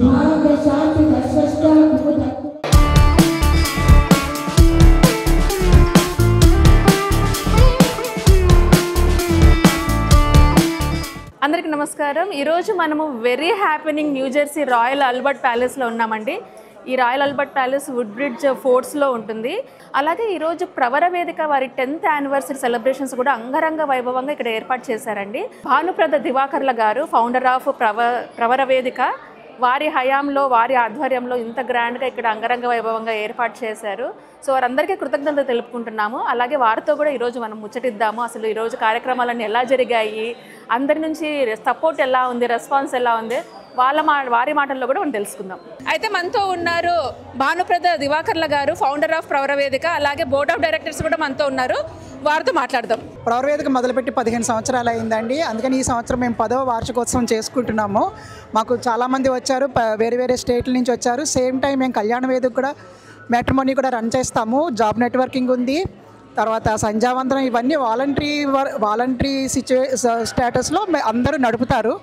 అందరికీ నమస్కారం. ఈరోజు మనము very happening New Jersey Royal Albert ప్యాలెస్లో ఉన్నామండి. ఈ Royal Albert Palace Woodbridge ఫోర్ట్స్లో ఉంటుంది. అలాగే ఈరోజు ప్రవర వేదిక వారి 10th యానివర్సరీ సెలబ్రేషన్స్ కూడా అంగరంగ వైభవంగా ఇక్కడ ఏర్పాటు చేశారండి. భానుప్రద దివాకర్ల గారు ఫౌండర్ ఆఫ్ ప్రవర వేదిక, వారి హయాంలో వారి ఆధ్వర్యంలో ఇంత గ్రాండ్గా ఇక్కడ అంగరంగ వైభవంగా ఏర్పాటు చేశారు. సో వారందరికీ కృతజ్ఞతలు తెలుపుకుంటున్నాము. అలాగే వారితో కూడా ఈరోజు మనం ముచ్చటిద్దాము. అసలు ఈరోజు కార్యక్రమాలన్నీ ఎలా జరిగాయి, అందరి నుంచి సపోర్ట్ ఎలా ఉంది, రెస్పాన్స్ ఎలా ఉంది, వారి మాటల్లో కూడా మనం తెలుసుకుందాం. అయితే మనతో ఉన్నారు భానుప్రద దివాకర్ల గారు, ఫౌండర్ ఆఫ్ ప్రవర వేదిక, అలాగే బోర్డ్ ఆఫ్ డైరెక్టర్స్ కూడా మనతో ఉన్నారు. వారితో మాట్లాడదాం. ప్రవర వేదిక మొదలుపెట్టి 15 సంవత్సరాలు అయిందండి. అందుకని ఈ సంవత్సరం మేము 10వ వార్షికోత్సవం చేసుకుంటున్నాము. మాకు చాలామంది వచ్చారు, వేరే వేరే స్టేట్ల నుంచి వచ్చారు. సేమ్ టైం మేము కళ్యాణ వేదిక కూడా, మ్యాట్రిమోనీ కూడా రన్ చేస్తాము. జాబ్ నెట్వర్కింగ్ ఉంది, తర్వాత సంధ్యావందనం, ఇవన్నీ వాలంటరీ స్టేటస్లో అందరూ నడుపుతారు.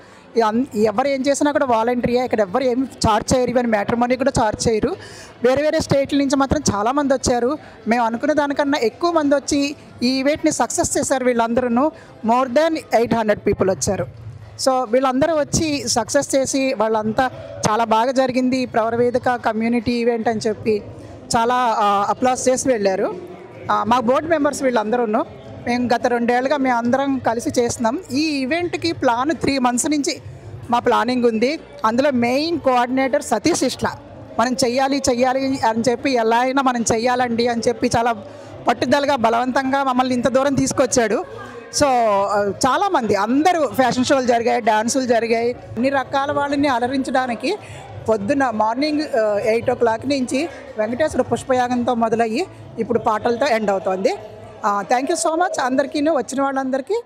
ఎవరు ఏం చేసినా కూడా వాలంటరీయే. ఇక్కడ ఎవరు ఏమి ఛార్జ్ చేయరు, ఈవెన్ మ్యాట్రిమోనీ కూడా ఛార్జ్ చేయరు. వేరే వేరే స్టేట్ల నుంచి మాత్రం చాలామంది వచ్చారు. మేము అనుకున్న దానికన్నా ఎక్కువ మంది వచ్చి ఈ ఈవెంట్ని సక్సెస్ చేశారు. వీళ్ళందరూ మోర్ దాన్ 800 పీపుల్ వచ్చారు. సో వీళ్ళందరూ వచ్చి సక్సెస్ చేసి వాళ్ళంతా చాలా బాగా జరిగింది ప్రవర వేదిక కమ్యూనిటీ ఈవెంట్ అని చెప్పి చాలా అప్లాస్ చేసి వెళ్ళారు. మా బోర్డు మెంబర్స్ వీళ్ళందరూ మేము గత 2 ఏళ్ళుగా మేము అందరం కలిసి చేస్తున్నాం. ఈ ఈవెంట్కి ప్లాన్ 3 months నుంచి మా ప్లానింగ్ ఉంది. అందులో మెయిన్ కోఆర్డినేటర్ సతీష్ ఇష్లా మనం చెయ్యాలి అని చెప్పి ఎలా అయినా మనం చెయ్యాలండి అని చెప్పి చాలా పట్టుదలగా బలవంతంగా మమ్మల్ని ఇంత దూరం తీసుకొచ్చాడు. సో చాలామంది అందరూ ఫ్యాషన్ షోలు జరిగాయి, డాన్సులు జరిగాయి. అన్ని రకాల వాళ్ళని అలరించడానికి పొద్దున్న మార్నింగ్ 8 o'clock నుంచి వెంకటేశ్వర పుష్పయాగంతో మొదలయ్యి ఇప్పుడు పాటలతో ఎండ్ అవుతుంది. థ్యాంక్ యూ సో మచ్ అందరికీ, వచ్చిన వాళ్ళందరికీ.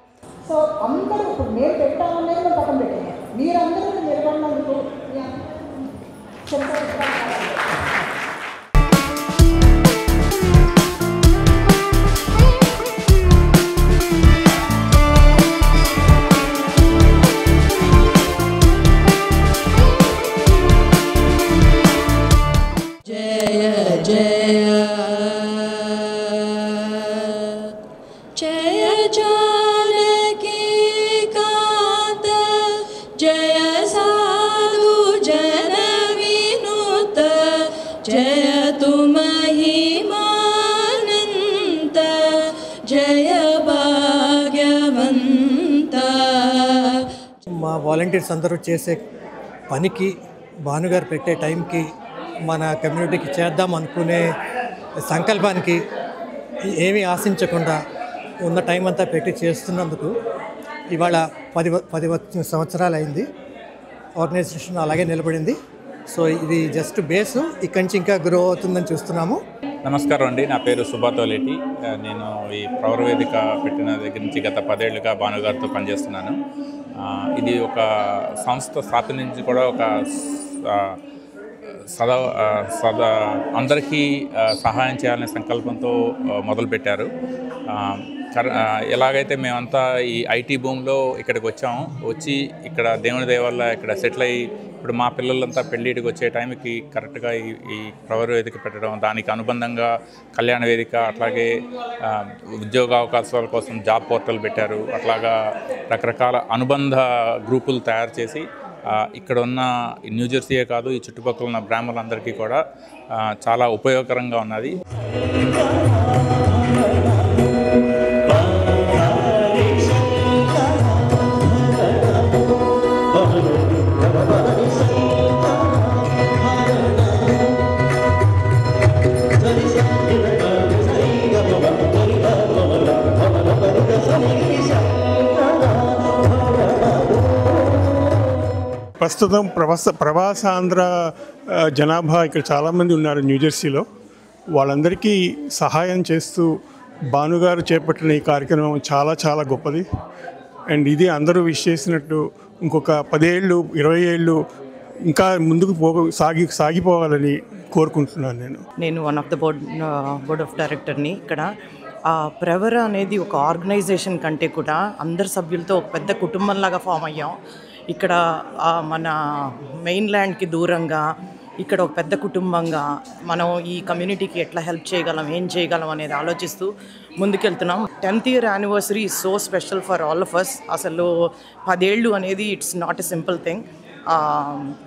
సో అందరూ ఇప్పుడు నేను పెట్టామనేది మేము పక్కన పెట్టాను. మీరందరూ నిర్వహణకు మా వాలంటీర్స్ అందరూ చేసే పనికి, భానుగారు పెట్టే టైంకి, మన కమ్యూనిటీకి చేద్దాం అనుకునే సంకల్పానికి ఏమీ ఆశించకుండా ఉన్న టైం అంతా పెట్టి చేస్తున్నందుకు ఇవాళ 10 సంవత్సరాలు అయింది. ఆర్గనైజేషన్ అలాగే నిలబడింది. సో ఇది జస్ట్ బేసు, ఇక్కడి నుంచి ఇంకా గ్రో అవుతుందని చూస్తున్నాము. నమస్కారం అండి, నా పేరు సుభాతోలేటి. నేను ఈ ప్రవర వేదిక పెట్టిన దగ్గర నుంచి గత 10 ఏళ్ళుగా భానుగారితో పనిచేస్తున్నాను. ఇది ఒక సంస్థ స్థాపించి కూడా ఒక అందరికీ సహాయం చేయాలనే సంకల్పంతో మొదలుపెట్టారు. ఎలాగైతే మేమంతా ఈ ఐటీ భూమిలో ఇక్కడికి వచ్చి ఇక్కడ దేవుని దయ వల్ల ఇక్కడ సెటిల్ అయ్యి ఇప్పుడు మా పిల్లలంతా పెళ్ళిడికి వచ్చే టైంకి కరెక్ట్గా ఈ ప్రవర వేదిక పెట్టడం, దానికి అనుబంధంగా కళ్యాణ వేదిక, అట్లాగే ఉద్యోగ అవకాశాల కోసం జాబ్ పోర్టల్ పెట్టారు. అట్లాగా రకరకాల అనుబంధ గ్రూపులు తయారు చేసి ఇక్కడ ఉన్న న్యూ జెర్సీయే కాదు, ఈ చుట్టుపక్కల ఉన్న బ్రాహ్మణులందరికీ కూడా చాలా ఉపయోగకరంగా ఉన్నది. ప్రస్తుతం ప్రవాసాంధ్ర జనాభా ఇక్కడ చాలామంది ఉన్నారు న్యూ జెర్సీలో. వాళ్ళందరికీ సహాయం చేస్తూ భానుగారు చేపట్టిన ఈ కార్యక్రమం చాలా చాలా గొప్పది. అండ్ ఇది అందరూ విష్ చేసినట్టు ఇంకొక 10 ఏళ్ళు 20 ఏళ్ళు ఇంకా ముందుకు సాగిపోవాలని కోరుకుంటున్నాను. నేను one of the board of డైరెక్టర్ని. ఇక్కడ ప్రవర అనేది ఒక ఆర్గనైజేషన్ కంటే కూడా అందరి సభ్యులతో ఒక పెద్ద కుటుంబంలాగా ఫామ్ అయ్యాం. ఇక్కడ మన మెయిన్ల్యాండ్కి దూరంగా ఇక్కడ ఒక పెద్ద కుటుంబంగా మనం ఈ కమ్యూనిటీకి ఎట్లా హెల్ప్ చేయగలం, ఏం చేయగలం అనేది ఆలోచిస్తూ ముందుకెళ్తున్నాం. 10th year anniversary is so special for all of us. అసలు 10 ఏళ్ళు అనేది it's not a simple thing.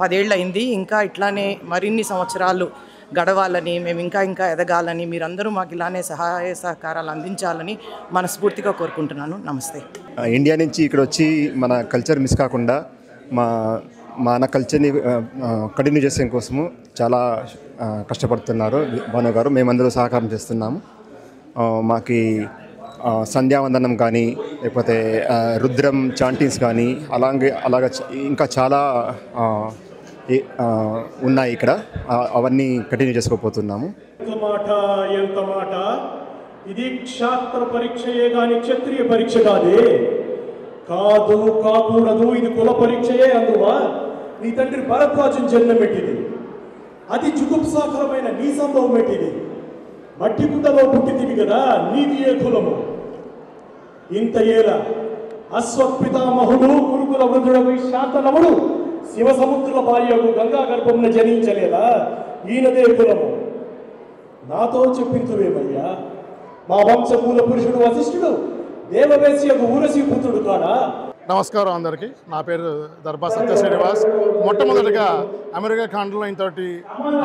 10 ఏళ్ళు అయింది. ఇంకా ఇట్లానే మరిన్ని సంవత్సరాలు గడవాలని, మేము ఇంకా ఎదగాలని, మీరందరూ మాకు ఇలానే సహాయ సహకారాలు అందించాలని మనస్ఫూర్తిగా కోరుకుంటున్నాను. నమస్తే. ఇండియా నుంచి ఇక్కడ వచ్చి మన కల్చర్ మిస్ కాకుండా మన కల్చర్ని కంటిన్యూ చేసే కోసము చాలా కష్టపడుతున్నారు భాను గారు. మేమందరూ సహకారం చేస్తున్నాము. మాకు సంధ్యావందనం కానీ, లేకపోతే రుద్రం చాంటింగ్స్ కానీ, అలాగ ఇంకా చాలా ఉన్నాయి ఇక్కడ. అవన్నీ కంటిన్యూ చేసుకోబోతున్నాము. ఎంత మాట, ఇది క్షాత్ర పరీక్షయే కానీ క్షత్రియ పరీక్ష కాదే. కాకూడదు, ఇది కుల పరీక్షయే. అందువా నీ తండ్రి భరద్వాజం జన్మ పెట్టింది, అతి జుగుప్సాకరమైన నీ సంభవం పెట్టింది. మట్టి గుడ్డలో పుట్టింది కదా, నీది ఏ కులము? ఇంత ఏల అశ్వత్పితామహుడు గురుకుల వృద్ధుడు శాంతనముడు శివసముద్రుల భార్యకు గంగా గర్భమున జనించలేదా? ఈయనదే కులము. నాతో చెప్పించువేమయ్యా, మా వంశమూల పురుషుడు వశిష్ఠుడు దేవవేశ్యకు ఊరసి పుత్రుడు కాడా? నమస్కారం అందరికీ. నా పేరు దర్బా సత్య శ్రీనివాస్. మొట్టమొదటిగా అమెరికా ఖండంలో ఇంతటి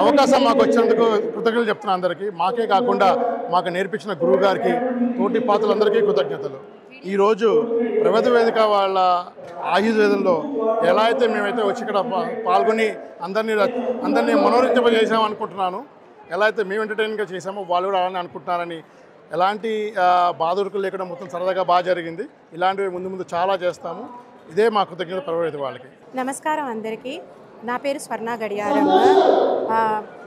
అవకాశం మాకు వచ్చినందుకు కృతజ్ఞతలు చెప్తున్నాను అందరికీ. మాకే కాకుండా మాకు నేర్పించిన గురువు గారికి, తోటి పాత్రలందరికీ కృతజ్ఞతలు. ఈరోజు ప్రగతి వేదిక వాళ్ళ ఆయుర్వేదంలో ఎలా అయితే మేమైతే వచ్చి ఇక్కడ పాల్గొని అందరినీ మనోరంజపజేసాము అనుకుంటున్నాను, ఎలా అయితే మేము ఎంటర్టైన్గా చేసామో వాళ్ళు కూడా అలానే అనుకుంటున్నారని, ఎలాంటి బాధుడుకులు లేకుండా మొత్తం సరదాగా బాగా జరిగింది. ఇలాంటివి ముందు చాలా చేస్తాము. ఇదే మా కృతజ్ఞత ప్రవేశ వాళ్ళకి. నమస్కారం అందరికీ. నా పేరు స్వర్ణ గడియారమ్మ.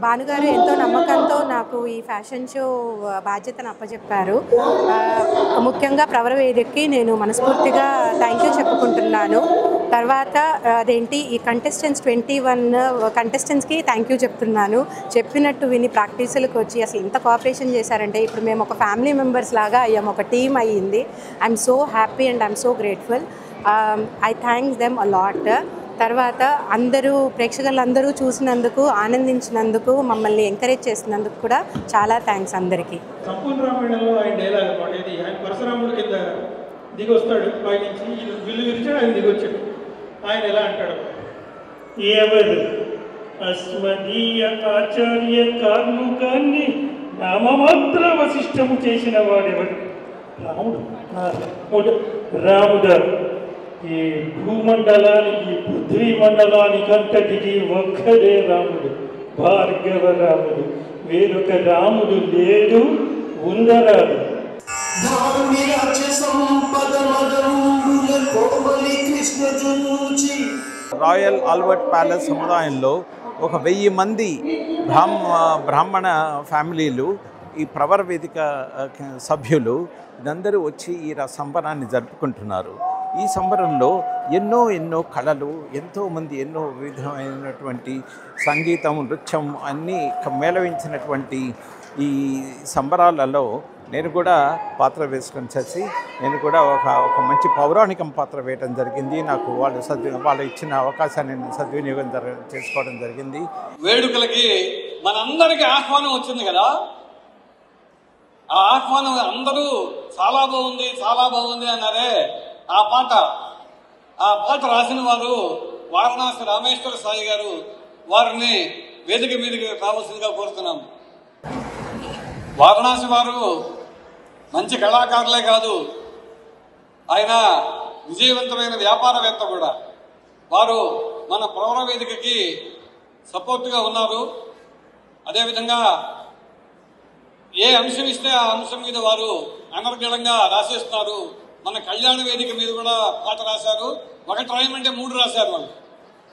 భానుగారు ఎంతో నమ్మకంతో నాకు ఈ ఫ్యాషన్ షో బాధ్యతను అప్పచెప్పారు. ముఖ్యంగా ప్రవరవేదికకి నేను మనస్ఫూర్తిగా థ్యాంక్ యూ చెప్పుకుంటున్నాను. తర్వాత అదేంటి ఈ కంటెస్టెంట్స్ 21 కంటెస్టెంట్స్కి థ్యాంక్ యూ చెప్తున్నాను. చెప్పినట్టు విని ప్రాక్టీసులకు వచ్చి అసలు ఇంత కోఆపరేషన్ చేశారంటే ఇప్పుడు మేము ఒక ఫ్యామిలీ మెంబర్స్ లాగా అయ్యాము, ఒక టీమ్ అయ్యింది. I'm so happy and I'm so grateful. I thanks them a lot. తర్వాత అందరూ ప్రేక్షకులందరూ చూసినందుకు, ఆనందించినందుకు, మమ్మల్ని ఎంకరేజ్ చేసినందుకు కూడా చాలా థ్యాంక్స్ అందరికీ. సంపూర్ణ రామాయణంలో ఆయన డైలాగ్ పాడేది, ఆయన పరశురాముడు కింద దిగొస్తాడు పైనుంచి, విల్లు విరిచాడు, ఆయన దిగొచ్చాడు. ఆయన ఎలా అంటాడు, ఎవరు అస్మదీయ ఆచార్య కార్ముకాన్ని నామమాత్ర వశిష్టము చేసిన వాడెవడు? రాముడు ఈ భూమండలానికి, పృథ్వీ మండలానికి అంతటికి ఒక్కడే రాముడు, భార్గవ రాముడు. వేరొక రాముడు లేడు, ఉండరాడు. రాయల్ ఆల్బర్ట్ ప్యాలెస్ సముదాయంలో 1000 మంది బ్రాహ్మణ ఫ్యామిలీలు, ఈ ప్రవర వేదిక సభ్యులు అందరూ వచ్చి ఈ సంబరాన్ని జరుపుకుంటున్నారు. ఈ సంబరంలో ఎన్నో కళలు, ఎంతోమంది ఎన్నో విధమైనటువంటి సంగీతం, నృత్యం అన్నీ మేళవించినటువంటి ఈ సంబరాలలో నేను కూడా పాత్ర వేసుకొని చేసి నేను కూడా ఒక మంచి పౌరాణికం పాత్ర వేయడం జరిగింది. నాకు వాళ్ళు ఇచ్చిన అవకాశాన్ని నేను సద్వినియోగం చేసుకోవడం జరిగింది. వేడుకలకి మనందరికీ ఆహ్వానం వచ్చింది కదా, ఆ ఆహ్వానం అందరూ చాలా బాగుంది అన్నారే. ఆ పాట రాసిన వారు వారణాసి రామేశ్వర సాయి గారు. వారిని వేదిక మీదకి రావాల్సిందిగా కోరుతున్నాం. వారణాసి వారు మంచి కళాకారులే కాదు, ఆయన విజయవంతమైన వ్యాపారవేత్త కూడా. వారు మన ప్రవర వేదికకి సపోర్ట్గా ఉన్నారు. అదేవిధంగా ఏ అంశం ఇస్తే ఆ అంశం మీద వారు అనర్గళంగా రాసేస్తున్నారు. మన కళ్యాణ వేదిక మీద కూడా పాట రాశారు. ఒకటి రాయమంటే 3 రాశారు వాళ్ళు.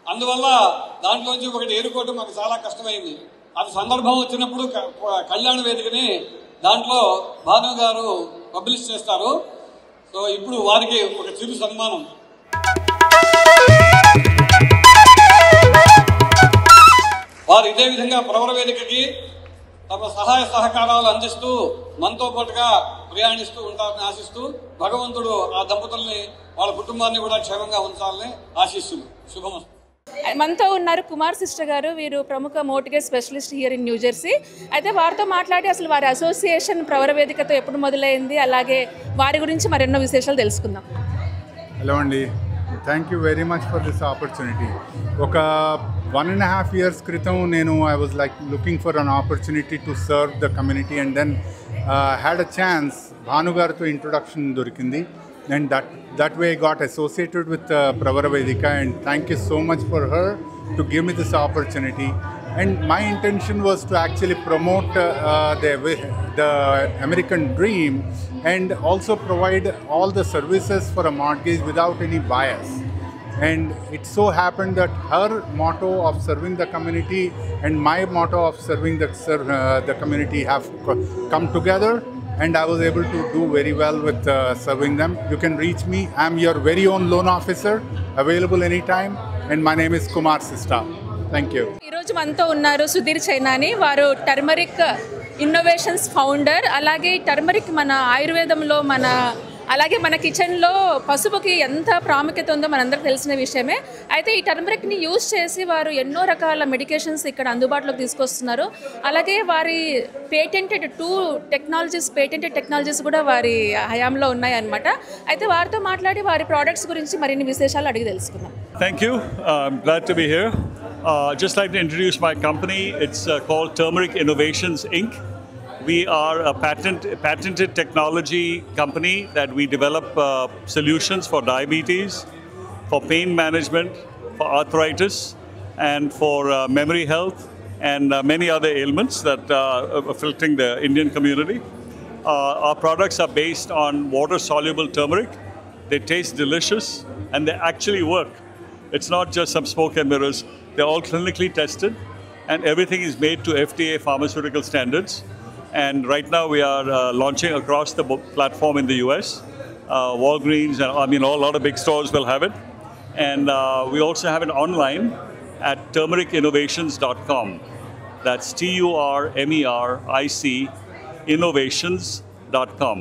అందువల్ల దాంట్లోంచి ఒకటి ఏరుకోవడం మాకు చాలా కష్టమైంది. అది సందర్భం వచ్చినప్పుడు కళ్యాణ వేదికని దాంట్లో భాను గారు పబ్లిష్ చేస్తారు. సో ఇప్పుడు వారికి ఒక చిరు సన్మానం. వారు ఇదే విధంగా ప్రవర వేదికకి తమ సహాయ సహకారాలు అందిస్తూ మనతో పాటుగా ప్రయాణిస్తూ ఉంటారని ఆశిస్తూ భగవంతుడు ఆ దంపతుల్ని వాళ్ళ కుటుంబాన్ని కూడా క్షేమంగా ఉంచాలని ఆశిస్తున్నారు. శుభమస్తు. మనతో ఉన్నారు కుమార్ సిస్టర్ గారు. వీరు ప్రముఖ mortgage specialist here in New Jersey. అయితే వారితో మాట్లాడి అసలు వారి అసోసియేషన్ ప్రవర వేదికతో ఎప్పుడు మొదలైంది, అలాగే వారి గురించి మరెన్నో విశేషాలు తెలుసుకుందాం. హలో అండి, thank you very much for this opportunity. ఒక 1.5 years క్రితం నేను I was like looking for an opportunity to serve the community and then had a chance. భానుగారితో ఇంట్రొడక్షన్ దొరికింది and that way I got associated with Pravara Vedika, and thank you so much for her to give me this opportunity. And my intention was to actually promote the American dream and also provide all the services for a mortgage without any bias. And it so happened that her motto of serving the community and my motto of serving the community have come together, and I was able to do very well with serving them. You can reach me. I'm your very own loan officer, available anytime, and my name is Kumar Sista. Thank you. ఈరోజు మనతో ఉన్నారు సుధీర్ చైనాని. వారు turmeric innovations founder. అలాగే turmeric మన ఆయుర్వేదంలో అలాగే మన కిచెన్లో పసుపుకి ఎంత ప్రాముఖ్యత ఉందో మనందరికీ తెలిసిన విషయమే. అయితే ఈ టర్మరిక్ని యూజ్ చేసి వారు ఎన్నో రకాల మెడికేషన్స్ ఇక్కడ అందుబాటులోకి తీసుకొస్తున్నారు. అలాగే వారి పేటెంటెడ్ టెక్నాలజీస్ కూడా వారి హయాంలో ఉన్నాయన్నమాట. అయితే వారితో మాట్లాడి వారి ప్రోడక్ట్స్ గురించి మరిన్ని విశేషాలు అడిగి తెలుసుకుందాం. Thank you. I'm glad to be here. Just like to introduce my company. It's called Turmeric Innovations Inc. We are a patented technology company that we develop solutions for diabetes, for pain management, for arthritis, and for memory health, and many other ailments that are afflicting the Indian community. Our products are based on water-soluble turmeric. They taste delicious, and they actually work. It's not just some smoke and mirrors. They're all clinically tested, and everything is made to FDA pharmaceutical standards. And right now we are launching across the platform in the US. Walgreens, and a lot of big stores will have it. And we also have it online at turmericinnovations.com. That's TURMERIC innovations.com.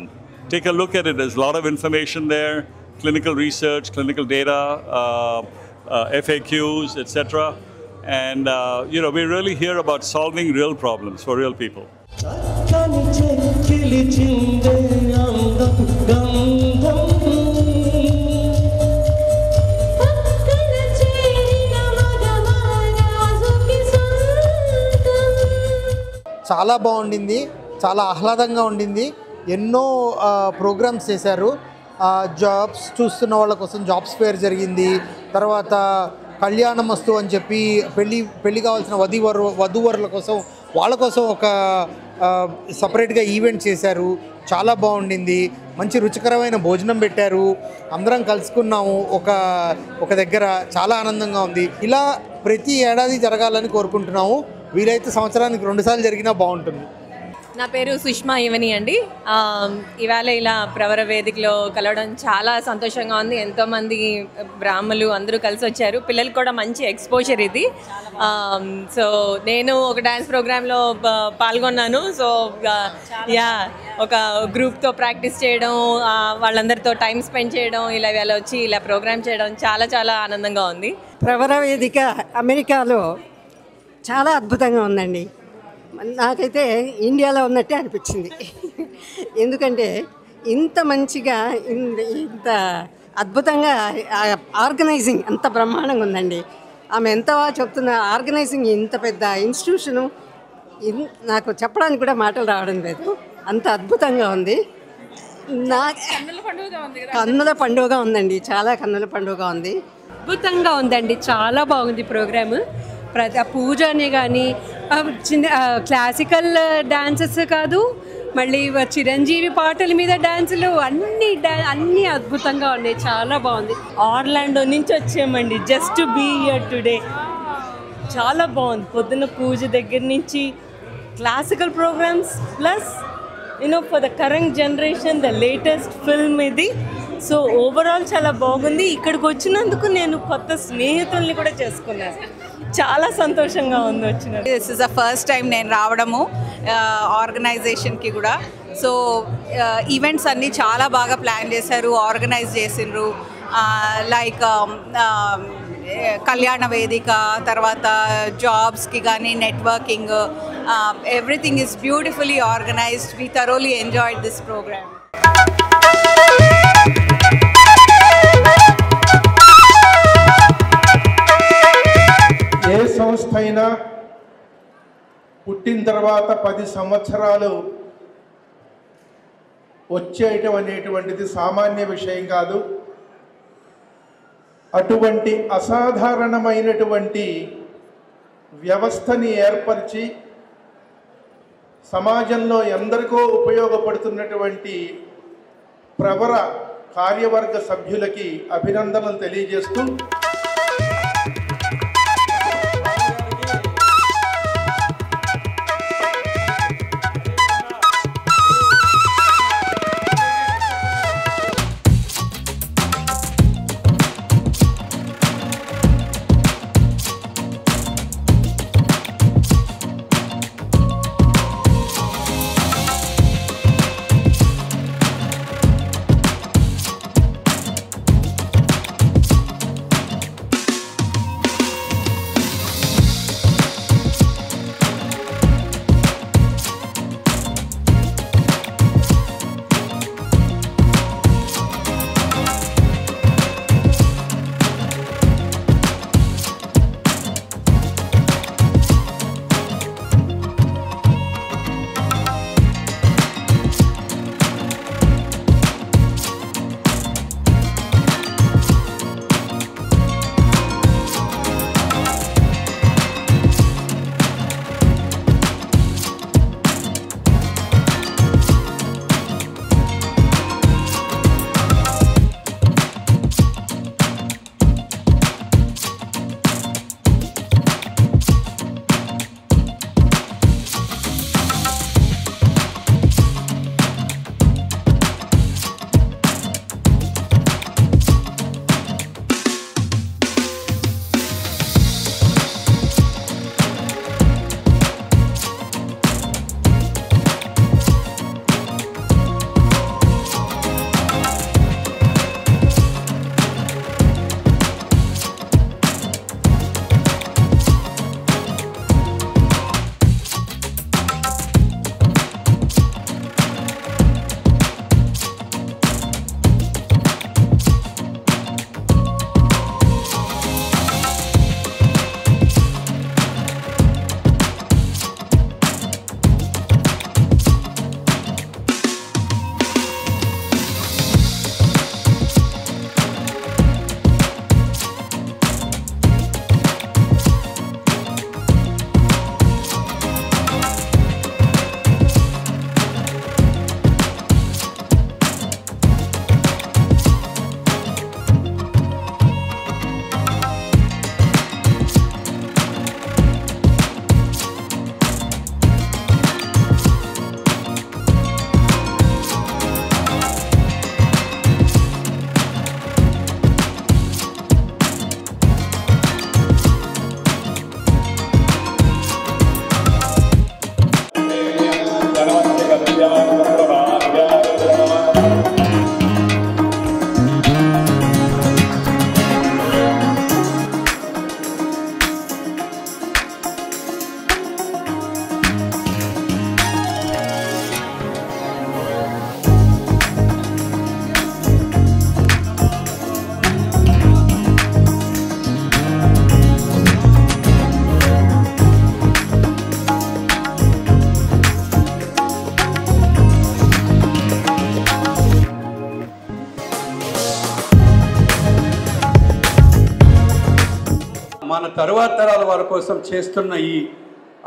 Take a look at it. There's a lot of information there, clinical research, clinical data, FAQs, etc. And we're really here about solving real problems for real people. చాలా బాగుండింది, చాలా ఆహ్లాదంగా ఉండింది. ఎన్నో programmes చేశారు. Jobs చూస్తున్న వాళ్ళ కోసం జాబ్స్ ఫేర్ జరిగింది. తర్వాత కళ్యాణమస్తు అని చెప్పి పెళ్ళి కావాల్సిన వధూవరుల కోసం వాళ్ళ కోసం ఒక సపరేట్గా ఈవెంట్ చేశారు. చాలా బాగుండింది. మంచి రుచికరమైన భోజనం పెట్టారు. అందరం కలుసుకున్నాము ఒక దగ్గర. చాలా ఆనందంగా ఉంది. ఇలా ప్రతి ఏడాది జరగాలని కోరుకుంటున్నాము. వీలైతే సంవత్సరానికి 2 సార్లు జరిగినా బాగుంటుంది. నా పేరు సుష్మా ఇవని అండి. ఇవాళ ఇలా ప్రవర వేదికలో కలవడం చాలా సంతోషంగా ఉంది. ఎంతోమంది బ్రాహ్మలు అందరూ కలిసి వచ్చారు. పిల్లలకు కూడా మంచి ఎక్స్పోజర్ ఇది. సో నేను ఒక డ్యాన్స్ ప్రోగ్రాంలో పాల్గొన్నాను. సో ఒక గ్రూప్తో ప్రాక్టీస్ చేయడం, వాళ్ళందరితో టైం స్పెండ్ చేయడం, ఇలా వచ్చి ఇలా ప్రోగ్రామ్ చేయడం చాలా చాలా ఆనందంగా ఉంది. ప్రవర వేదిక అమెరికాలో చాలా అద్భుతంగా ఉందండి. నాకైతే ఇండియాలో ఉన్నట్టే అనిపించింది. ఎందుకంటే ఇంత మంచిగా ఇంత అద్భుతంగా ఆర్గనైజింగ్ అంత బ్రహ్మాండంగా ఉందండి. ఆమె ఎంత చెప్తున్న ఆర్గనైజింగ్ ఇంత పెద్ద ఇన్స్టిట్యూషను నాకు చెప్పడానికి కూడా మాటలు రావడం లేదు. అంత అద్భుతంగా ఉంది. కన్నుల పండుగగా ఉందండి. చాలా కన్నుల పండుగగా ఉంది. అద్భుతంగా ఉందండి. చాలా బాగుంది ప్రోగ్రాము. పూజ అనే కానీ చిన్న క్లాసికల్ డాన్సెస్ కాదు, మళ్ళీ చిరంజీవి పాటల మీద డాన్సులు అన్నీ అద్భుతంగా ఉన్నాయి. చాలా బాగుంది. ఆర్లాండో నుంచి వచ్చామండి just to be here today. చాలా బాగుంది. పొద్దున్న పూజ దగ్గర నుంచి classical programmes plus for the current generation the latest film ఇది. సో ఓవరాల్ చాలా బాగుంది. ఇక్కడికి వచ్చినందుకు నేను కొత్త స్నేహితుల్ని కూడా చేసుకున్నాను. చాలా సంతోషంగా ఉంది వచ్చిన. This is the first time నేను రావడము ఆర్గనైజేషన్కి కూడా. సో ఈవెంట్స్ అన్నీ చాలా బాగా ప్లాన్ చేశారు, ఆర్గనైజ్ చేసిండ్రు. లైక్ కళ్యాణ వేదిక, తర్వాత జాబ్స్కి కానీ networking, everything is beautifully organized. We thoroughly enjoyed this program. ఏ సంస్థ అయినా పుట్టిన తర్వాత 10 సంవత్సరాలు వచ్చేయటం అనేటువంటిది సామాన్య విషయం కాదు. అటువంటి అసాధారణమైనటువంటి వ్యవస్థని ఏర్పరిచి సమాజంలో ఎందరికో ఉపయోగపడుతున్నటువంటి ప్రవర కార్యవర్గ సభ్యులకి అభినందనలు తెలియజేస్తూ మన తరువాత తరాల వారి కోసం చేస్తున్న ఈ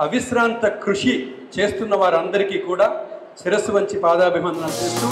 అవిశ్రాంత కృషి చేస్తున్న వారందరికీ కూడా శిరస్సు వంచి పాదాభివందనం చేస్తూ